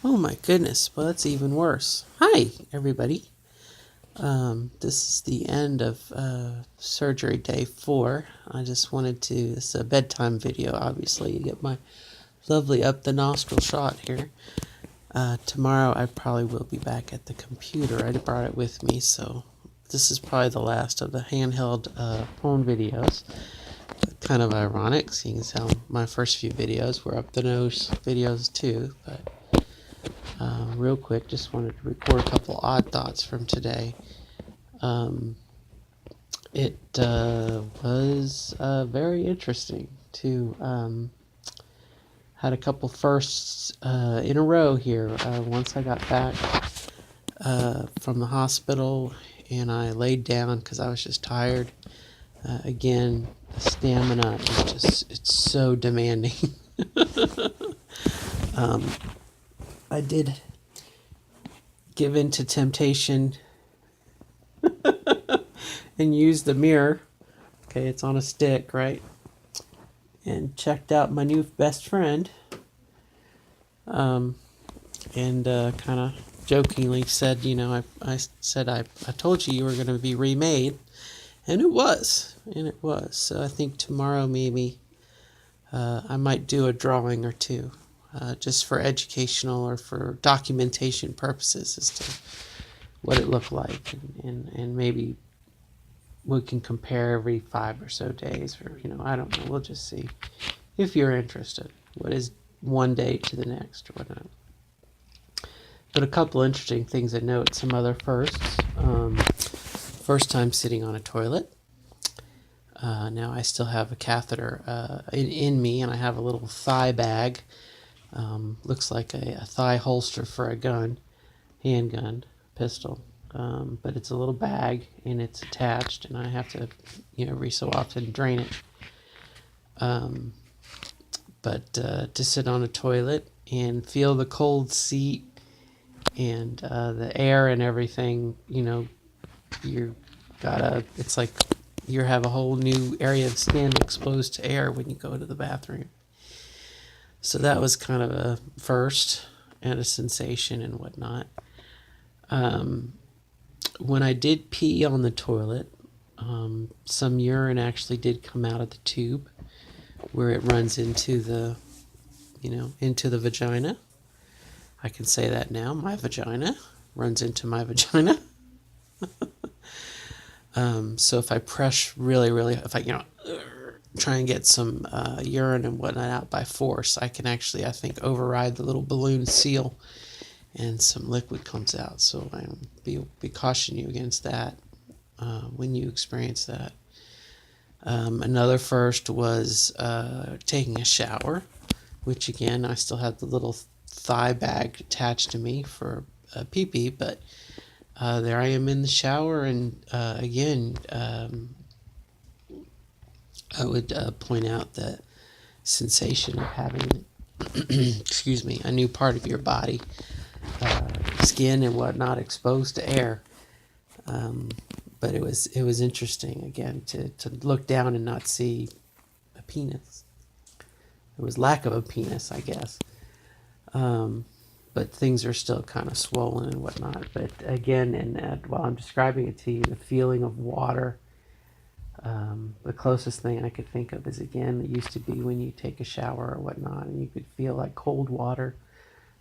Oh my goodness. Well, that's even worse. Hi, everybody. This is the end of surgery day 4. I just wanted to, this is a bedtime video, obviously. You get my lovely up the nostril shot here. Tomorrow I probably will be back at the computer. I brought it with me, so this is probably the last of the handheld phone videos. Kind of ironic, seeing as how my first few videos were up the nose videos too, but real quick, just wanted to record a couple odd thoughts from today. It was very interesting to had a couple firsts in a row here. Once I got back from the hospital and I laid down because I was just tired. Again, the stamina is it's so demanding. I did give in to temptation and use the mirror. Okay, it's on a stick, right? And checked out my new best friend. And kind of jokingly said, you know, I said, I told you were going to be remade. And it was. So I think tomorrow maybe I might do a drawing or two. Just for educational or for documentation purposes as to what it looked like, and maybe we can compare every 5 or so days, or I don't know, we'll just see if you're interested what is one day to the next or whatnot. But a couple interesting things to note, some other firsts. First time sitting on a toilet. Now I still have a catheter in me, and I have a little thigh bag. Looks like a thigh holster for a gun, handgun, pistol. But it's a little bag and it's attached, and I have to, every so often drain it. But to sit on a toilet and feel the cold seat and the air and everything, it's like you have a whole new area of skin exposed to air when you go to the bathroom. So that was kind of a first and a sensation and whatnot. When I did pee on the toilet, some urine actually did come out of the tube where it runs into the, into the vagina. I can say that now. My vagina runs into my vagina. So if I press really, if I, try and get some urine and whatnot out by force, I can actually, I think, override the little balloon seal and some liquid comes out. So I be caution you against that when you experience that. Another first was taking a shower, which again, I still had the little thigh bag attached to me for pee-pee, but there I am in the shower, and again, I would point out the sensation of having, excuse me, a new part of your body, skin and whatnot, exposed to air. But it was interesting again to look down and not see a penis. It was lack of a penis, I guess. But things are still kind of swollen and whatnot. But again, and while I'm describing it to you, the feeling of water. The closest thing I could think of is, again, it used to be when you take a shower or whatnot, and you could feel like cold water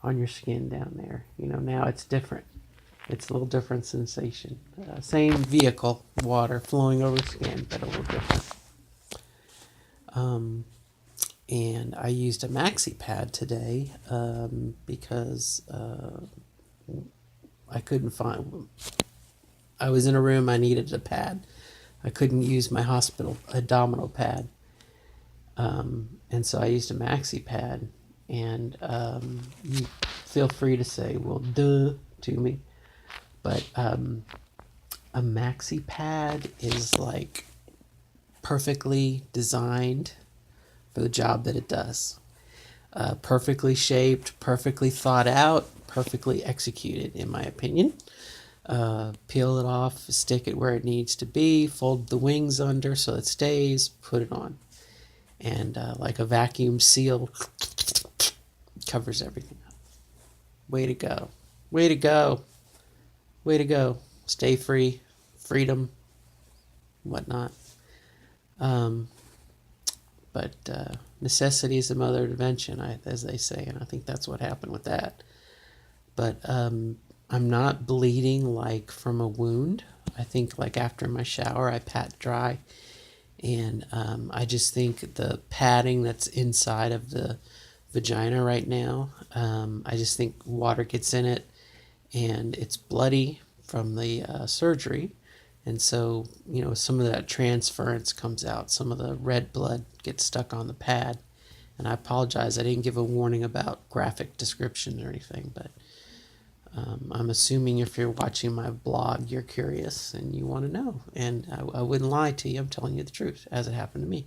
on your skin down there. Now it's different. It's a little different sensation. Same vehicle, water flowing over skin, but a little different. And I used a maxi pad today because I couldn't find. I was in a room. I needed a pad. I couldn't use my hospital abdominal pad. And so I used a maxi pad. And you feel free to say, well, duh, to me. But a maxi pad is like perfectly designed for the job that it does. Perfectly shaped, perfectly thought out, perfectly executed, in my opinion. Peel it off, stick it where it needs to be, fold the wings under so it stays, put it on. And like a vacuum seal, covers everything up. Way to go. Way to go. Way to go. Stay free. Freedom. Whatnot. Um, but necessity is the mother of invention, as they say, and I think that's what happened with that. But I'm not bleeding like from a wound. I think like after my shower, I pat dry, and I just think the padding that's inside of the vagina right now, I just think water gets in it, and it's bloody from the surgery. And so, some of that transference comes out. Some of the red blood gets stuck on the pad. And I apologize, I didn't give a warning about graphic description or anything, but I'm assuming if you're watching my blog, you're curious and you want to know. And I wouldn't lie to you, I'm telling you the truth, as it happened to me.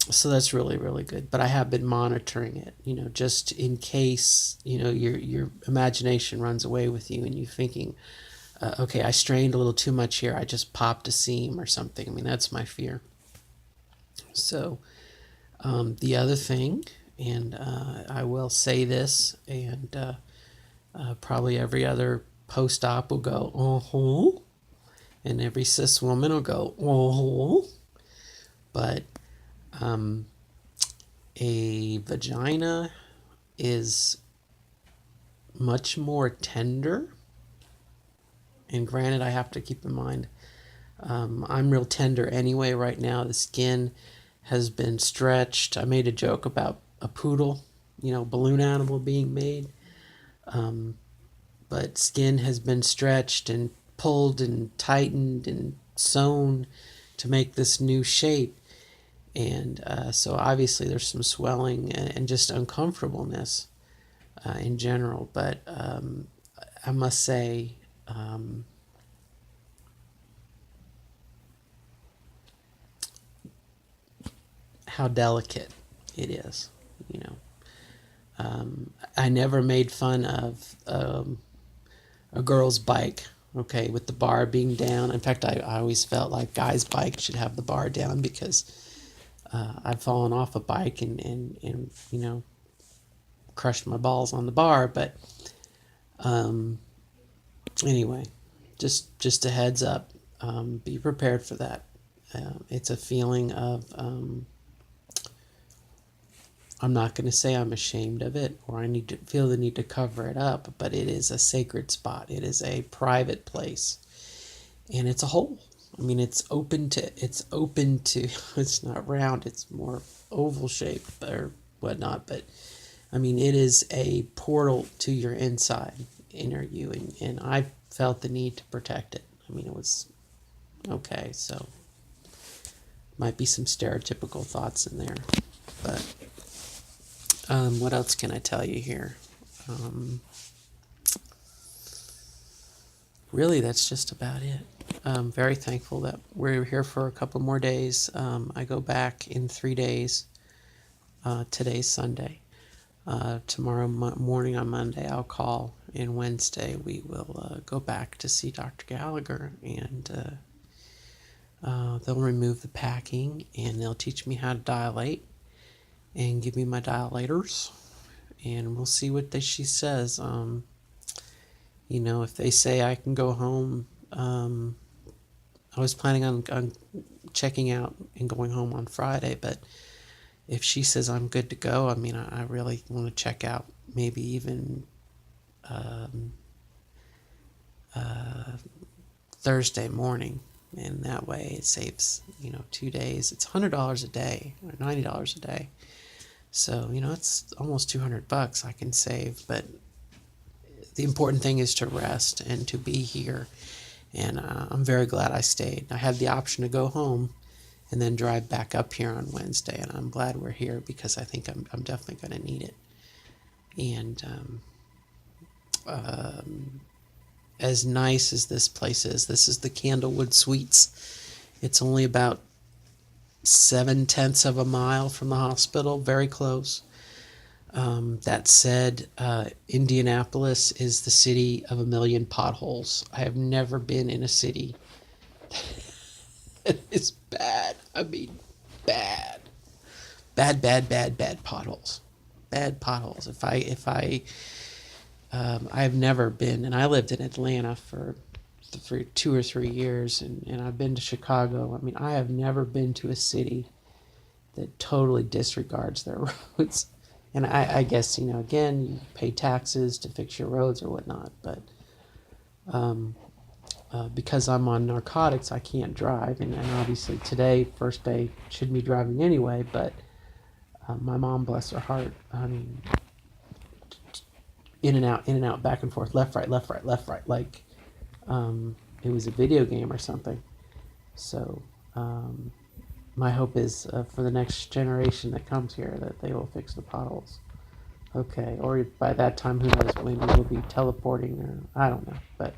So that's really, really good. But I have been monitoring it, just in case, your imagination runs away with you and you're thinking, okay, I strained a little too much here. I just popped a seam or something. I mean, that's my fear. So the other thing, and I will say this, and probably every other post-op will go, oh, and every cis woman will go, oh, but a vagina is much more tender. And granted, I have to keep in mind, I'm real tender anyway right now. The skin has been stretched. I made a joke about a poodle, balloon animal being made. But skin has been stretched and pulled and tightened and sewn to make this new shape. And so obviously there's some swelling and just uncomfortableness in general. But I must say, how delicate it is, I never made fun of a girl's bike, okay, with the bar being down. In fact, I always felt like guys' bikes should have the bar down because I've fallen off a bike and crushed my balls on the bar. But anyway, just a heads up, be prepared for that. It's a feeling of I'm not going to say I'm ashamed of it or I need to feel the need to cover it up, but it is a sacred spot. It is a private place, and it's a hole. I mean, it's open to, it's not round, it's more oval shaped or whatnot, but I mean, it is a portal to your inside, inner you, and I felt the need to protect it. I mean, it was okay, so might be some stereotypical thoughts in there, but what else can I tell you here? Really, that's just about it. I'm very thankful that we're here for a couple more days. I go back in 3 days. Today's Sunday. Tomorrow morning on Monday, I'll call, and Wednesday we will go back to see Dr. Gallagher, and they'll remove the packing, and they'll teach me how to dilate and give me my dilators, and we'll see what she says. If they say I can go home, I was planning on checking out and going home on Friday, but if she says I'm good to go, I mean, I really want to check out maybe even Thursday morning, and that way it saves 2 days. It's $100 a day or $90 a day, so it's almost $200 I can save. But the important thing is to rest and to be here, and I'm very glad I stayed. I had the option to go home and then drive back up here on Wednesday, and I'm glad we're here because I think I'm definitely going to need it. And as nice as this place is, this is the Candlewood Suites. It's only about 7/10 of a mile from the hospital, very close. That said, Indianapolis is the city of a million potholes. I have never been in a city that is bad. I mean, bad. Bad, bad, bad, bad potholes. bad potholes. I've never been, and I lived in Atlanta for 2 or 3 years, and I've been to Chicago. I mean, I have never been to a city that totally disregards their roads. And I guess, again, you pay taxes to fix your roads or whatnot, but because I'm on narcotics, I can't drive. And obviously today, first day, shouldn't be driving anyway, but my mom, bless her heart, I mean, in and out, back and forth, left, right, left, right, left, right, like it was a video game or something. So my hope is for the next generation that comes here that they will fix the potholes. Okay, or by that time, who knows? Maybe we'll be teleporting, or I don't know. But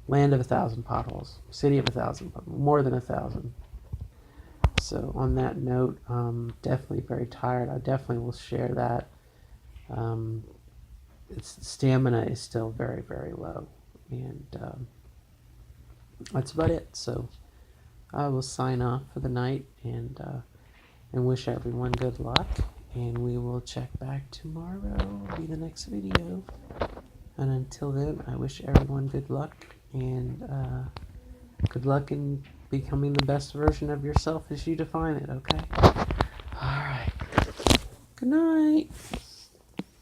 land of 1,000 potholes, city of 1,000, more than 1,000. So on that note, definitely very tired. I definitely will share that. Its stamina is still very, very low, and that's about it. So I will sign off for the night and wish everyone good luck. And we will check back tomorrow. Will be the next video. And until then, I wish everyone good luck, and good luck in becoming the best version of yourself as you define it. Okay. All right. Good night.